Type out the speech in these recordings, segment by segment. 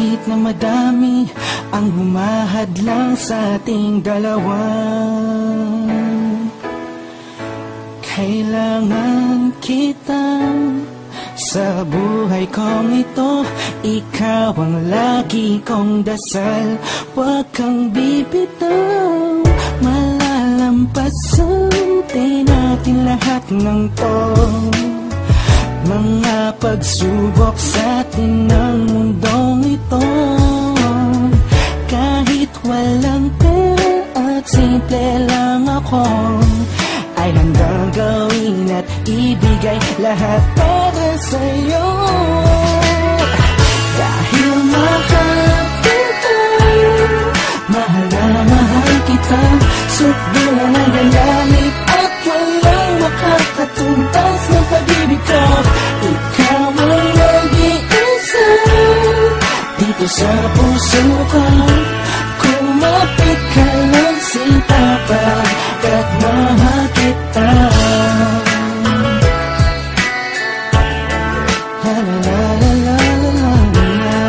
Kahit na madami ang humahadlang sa ating dalawa, kailangan kita sa buhay kong ito. Ikaw ang lagi kong dasal, huwag kang bibitaw. Malalampasan din natin lahat ng to, mga pagsubok sa atin ng mundong ito. Kahit walang pera at simple lang ako, ay handang gawin at ibigay lahat para sa'yo. Dahil mahal kita, mahal na mahal kita, sukdo na nagagamit at walang makakatumbas ng pag-ibig ko. Ikaw ang nag-iisa dito sa puso ko. Kumapit ka ng sinta pagkat mahal kita. La la la la la la la.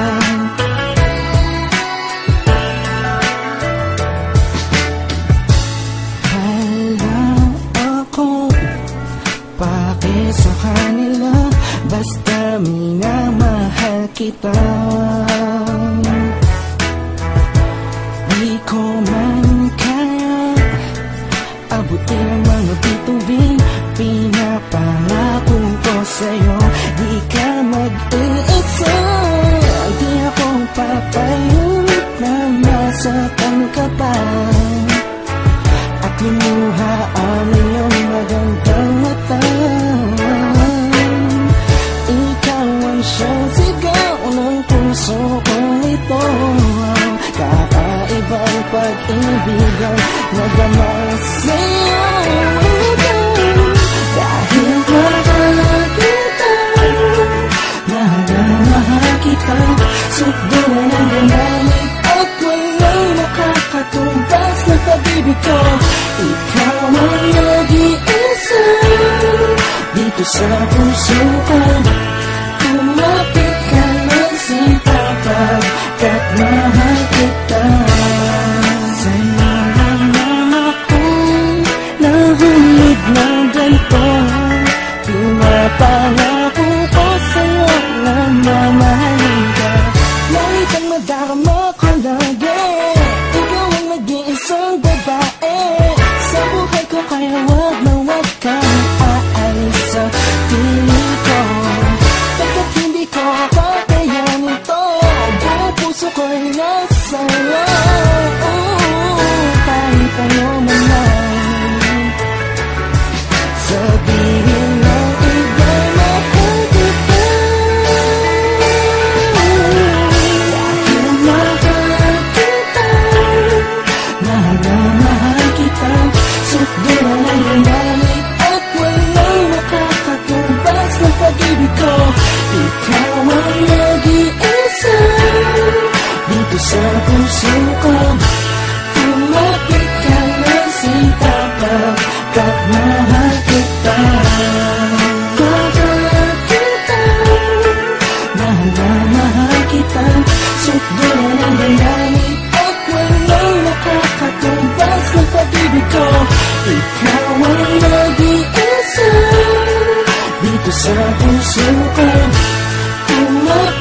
Hala ako pake sa kanila, basta minamahal kita. Di ko man kaya abutin ang mga bituin, pinapangako ko sa'yo, di ka mag-iisa. Di ako papayag na masaktan ka pa at lumuha ang iyong magandang mata. Ikaw ang siyang sigaw ng puso kong ito, kakaibang pag-ibig ang nadama sa'yo. Dahil mahal kita, mahal na mahal kita, sukdo na nagagamit at walang makakatumbas na pag-ibig ko. Ikaw ang nag-iisa dito sa puso ko. Kumapit ka ng sinta pagkat mahal kita. Sa'yo lang naman akong nahulid ng ganito, pinapangako ko sa'yo na mamahalin ka. Lagi kang madarama ko lagi, ikaw ang nag-iisang babae sa buhay ko, kaya wag na wag kang aalis sa piling ko. Pagkat hindi ko kakayanin to, buong puso ko'y nasa'yo. Kahit ano naman sabihin ng iba'y mahal kita. Dahil mahal kita, mahal na mahal kita, sukdo na nagagamit at walang makakatumbas ng pag-ibig ko. Ikaw ang nag-iisa dito sa puso ko. Kumapit ka ng sinta pagkat mahal kita. Mahal kita, mahal na mahal kita, sukdo na nagagamit at walang makakatumbas ng pag-ibig ko. Ikaw ang nag-iisa dito sa puso ko. Kumapit